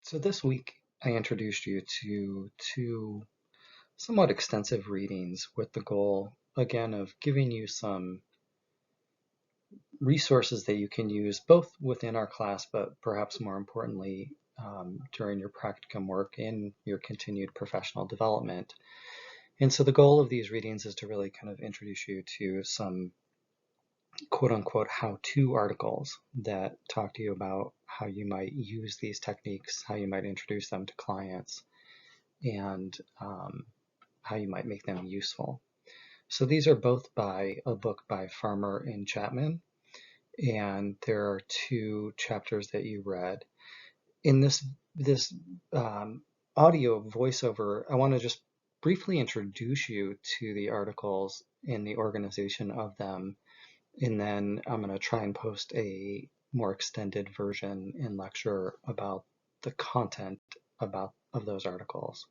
So this week, I introduced you to two somewhat extensive readings with the goal, again, of giving you some resources that you can use both within our class, but perhaps more importantly, during your practicum work and your continued professional development. And so the goal of these readings is to really kind of introduce you to some quote unquote how-to articles that talk to you about how you might use these techniques, how you might introduce them to clients, and how you might make them useful. So these are both by a book by Farmer and Chapman, and there are two chapters that you read. In this audio voiceover, I want to just briefly introduce you to the articles and the organization of them, and then I'm going to try and post a more extended version and lecture about the content of those articles.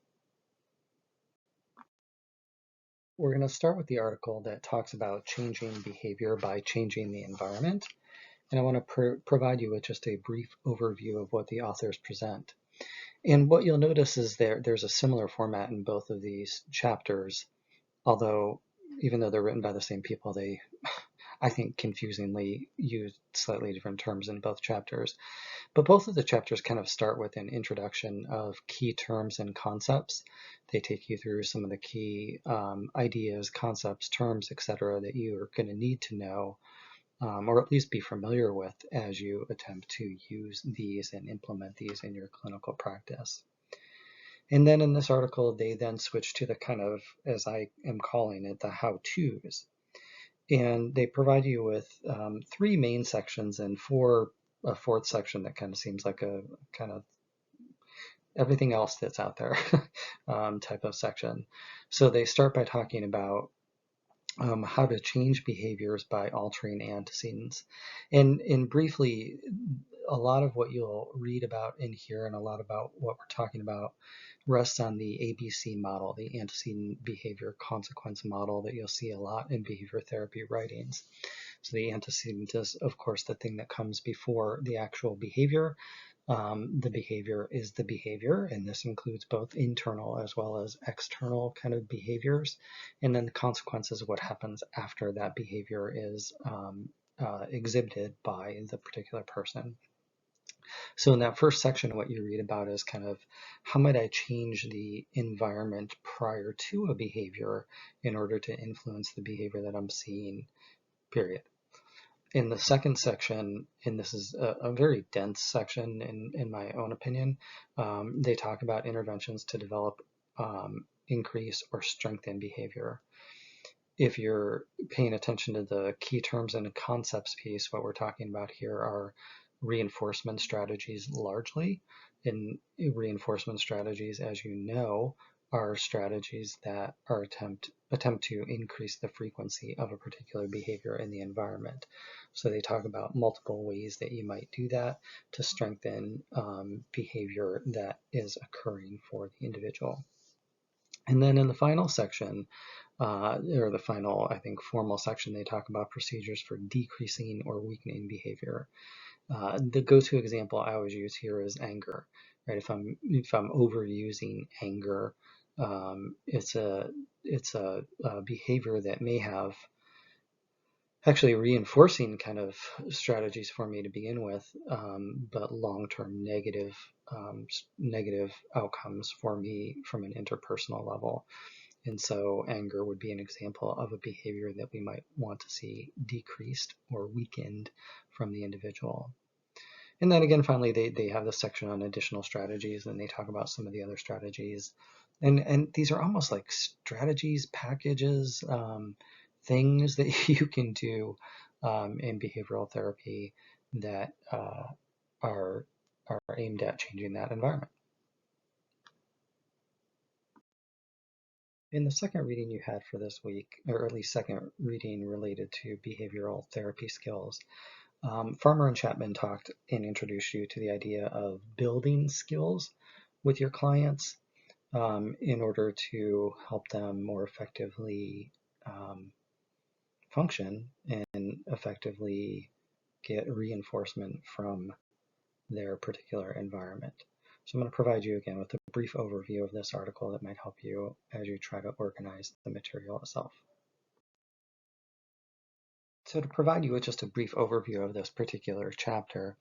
We're going to start with the article that talks about changing behavior by changing the environment. And I want to provide you with just a brief overview of what the authors present. And what you'll notice is there's a similar format in both of these chapters, although even though they're written by the same people, they, I think, confusingly use slightly different terms in both chapters. But both of the chapters kind of start with an introduction of key terms and concepts. They take you through some of the key ideas, concepts, terms, etc. that you are going to need to know, or at least be familiar with as you attempt to use these and implement these in your clinical practice. And then in this article, they then switch to the kind of, as I am calling it, the how-tos. And they provide you with three main sections and a fourth section that kind of seems like a kind of everything else that's out there type of section. So they start by talking about how to change behaviors by altering antecedents. And briefly, a lot of what you'll read about in here and a lot about what we're talking about rests on the ABC model, the antecedent behavior consequence model that you'll see a lot in behavior therapy writings. So the antecedent is, of course, the thing that comes before the actual behavior. The behavior is the behavior, and this includes both internal as well as external kind of behaviors. And then the consequences of what happens after that behavior is exhibited by the particular person. So in that first section, what you read about is kind of how might I change the environment prior to a behavior in order to influence the behavior that I'm seeing, period. In the second section, and this is a very dense section in my own opinion, they talk about interventions to develop, increase, or strengthen behavior. If you're paying attention to the key terms and concepts piece, what we're talking about here are reinforcement strategies largely. And reinforcement strategies, as you know, are strategies that are attempt to increase the frequency of a particular behavior in the environment. So they talk about multiple ways that you might do that to strengthen behavior that is occurring for the individual. And then in the final section, or the final, I think, formal section, they talk about procedures for decreasing or weakening behavior. The go-to example I always use here is anger. Right? If I'm overusing anger, it's a behavior that may have actually reinforcing kind of strategies for me to begin with, but long-term negative outcomes for me from an interpersonal level. And so anger would be an example of a behavior that we might want to see decreased or weakened from the individual. And then again, finally, they have this section on additional strategies, and they talk about some of the other strategies. And these are almost like strategies, packages, things that you can do in behavioral therapy that are aimed at changing that environment. In the second reading you had for this week, or at least second reading related to behavioral therapy skills, Farmer and Chapman talked and introduced you to the idea of building skills with your clients in order to help them more effectively function and effectively get reinforcement from their particular environment. So I'm going to provide you again with a brief overview of this article that might help you as you try to organize the material itself. So to provide you with just a brief overview of this particular chapter,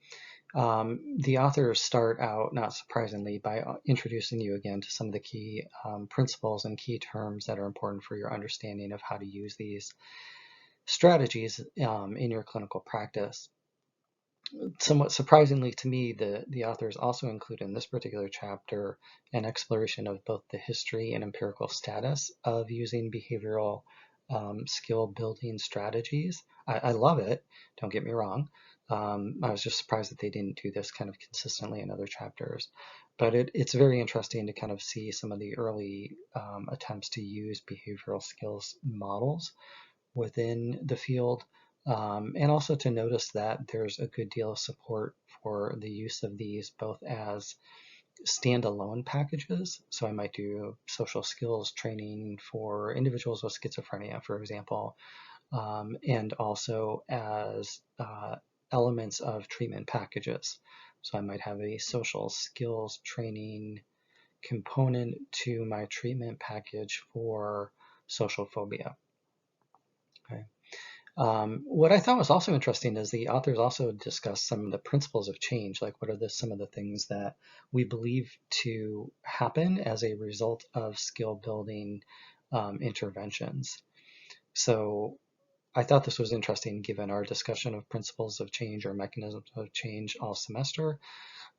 the authors start out, not surprisingly, by introducing you again to some of the key principles and key terms that are important for your understanding of how to use these strategies in your clinical practice. Somewhat surprisingly to me, the authors also include in this particular chapter an exploration of both the history and empirical status of using behavioral skill building strategies. I love it, don't get me wrong. I was just surprised that they didn't do this kind of consistently in other chapters. But it's very interesting to kind of see some of the early attempts to use behavioral skills models within the field, and also to notice that there's a good deal of support for the use of these both as standalone packages. So I might do social skills training for individuals with schizophrenia, for example, and also as elements of treatment packages. So I might have a social skills training component to my treatment package for social phobia. Okay. What I thought was also interesting is the authors also discuss some of the principles of change, like what are some of the things that we believe to happen as a result of skill building interventions. So I thought this was interesting given our discussion of principles of change or mechanisms of change all semester,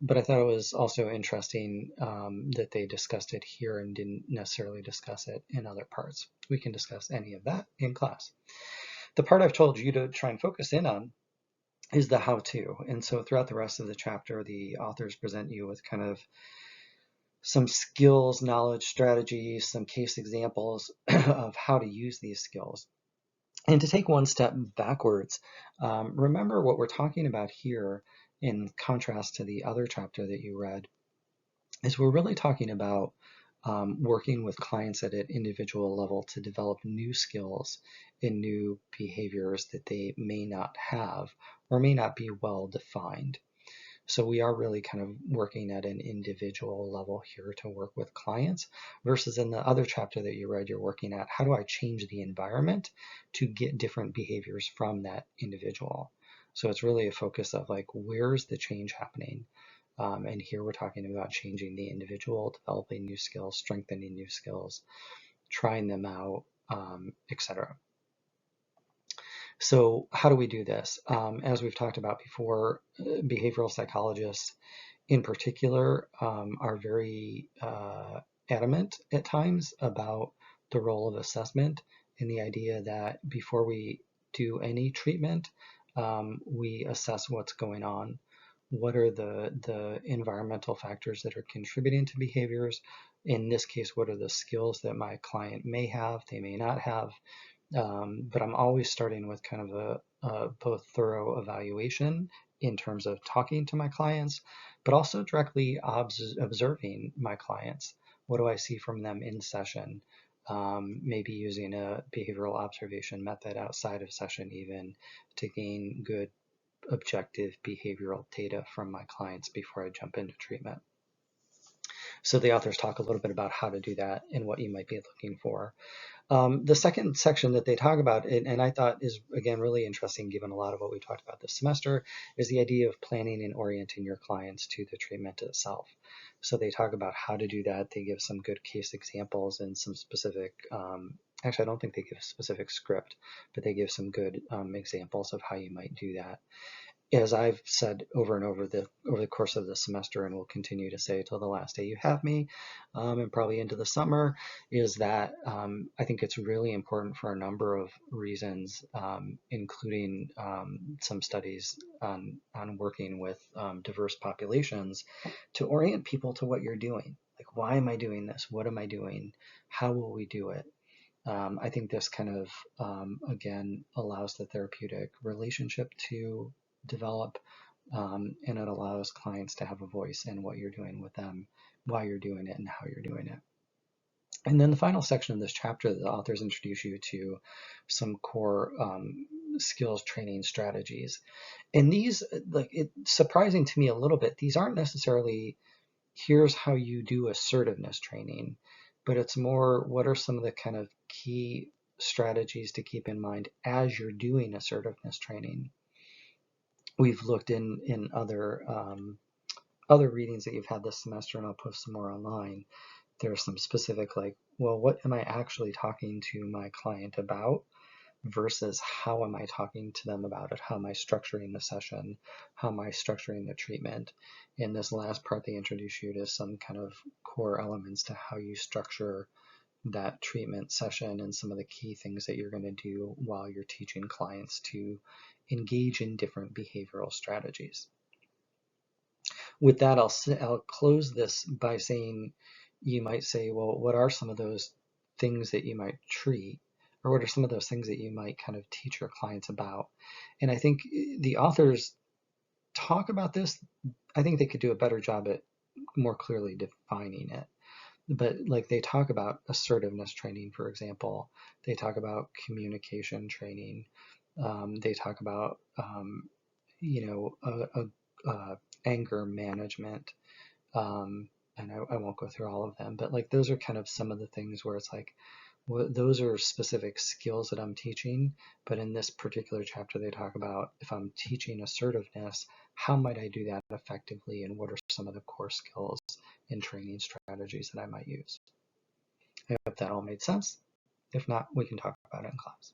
but I thought it was also interesting that they discussed it here and didn't necessarily discuss it in other parts. We can discuss any of that in class. The part I've told you to try and focus in on is the how-to. And so throughout the rest of the chapter, the authors present you with kind of some skills, knowledge, strategies, some case examples of how to use these skills. And to take one step backwards, remember what we're talking about here in contrast to the other chapter that you read, is we're really talking about working with clients at an individual level to develop new skills and new behaviors that they may not have or may not be well defined. So we are really kind of working at an individual level here to work with clients versus in the other chapter that you read, you're working at how do I change the environment to get different behaviors from that individual. So it's really a focus of like, where's the change happening? And here we're talking about changing the individual, developing new skills, strengthening new skills, trying them out, etc. So how do we do this? As we've talked about before, behavioral psychologists in particular are very adamant at times about the role of assessment and the idea that before we do any treatment, we assess what's going on. What are the environmental factors that are contributing to behaviors? In this case, what are the skills that my client may have, they may not have? But I'm always starting with kind of a both thorough evaluation in terms of talking to my clients, but also directly observing my clients. What do I see from them in session? Maybe using a behavioral observation method outside of session even to gain good objective behavioral data from my clients before I jump into treatment. So the authors talk a little bit about how to do that and what you might be looking for. The second section that they talk about, and I thought is, again, really interesting given a lot of what we talked about this semester, is the idea of planning and orienting your clients to the treatment itself. So they talk about how to do that. They give some good case examples and some specific, actually, I don't think they give a specific script, but they give some good examples of how you might do that. As I've said over and over the course of the semester, and will continue to say till the last day you have me, and probably into the summer, is that I think it's really important for a number of reasons, including some studies on working with diverse populations, to orient people to what you're doing. Like, why am I doing this? What am I doing? How will we do it? I think this kind of, again, allows the therapeutic relationship to develop, and it allows clients to have a voice in what you're doing with them, why you're doing it, and how you're doing it. And then the final section of this chapter, the authors introduce you to some core skills training strategies. And these, like, it's surprising to me a little bit, these aren't necessarily here's how you do assertiveness training, but it's more what are some of the kind of key strategies to keep in mind as you're doing assertiveness training. We've looked in other readings that you've had this semester, and I'll post some more online. There's some specific like, well, what am I actually talking to my client about versus how am I talking to them about it? How am I structuring the session? How am I structuring the treatment? In this last part, they introduce you to some kind of core elements to how you structure that treatment session and some of the key things that you're going to do while you're teaching clients to engage in different behavioral strategies. With that, I'll close this by saying, you might say, well, what are some of those things that you might treat? Or what are some of those things that you might kind of teach your clients about? And I think the authors talk about this. I think they could do a better job at more clearly defining it. But like they talk about assertiveness training, for example. They talk about communication training. They talk about, anger management. And I won't go through all of them, but like those are kind of some of the things where it's like, well, those are specific skills that I'm teaching. But in this particular chapter, they talk about if I'm teaching assertiveness, how might I do that effectively? And what are some of the core skills and training strategies that I might use? I hope that all made sense. If not, we can talk about it in class.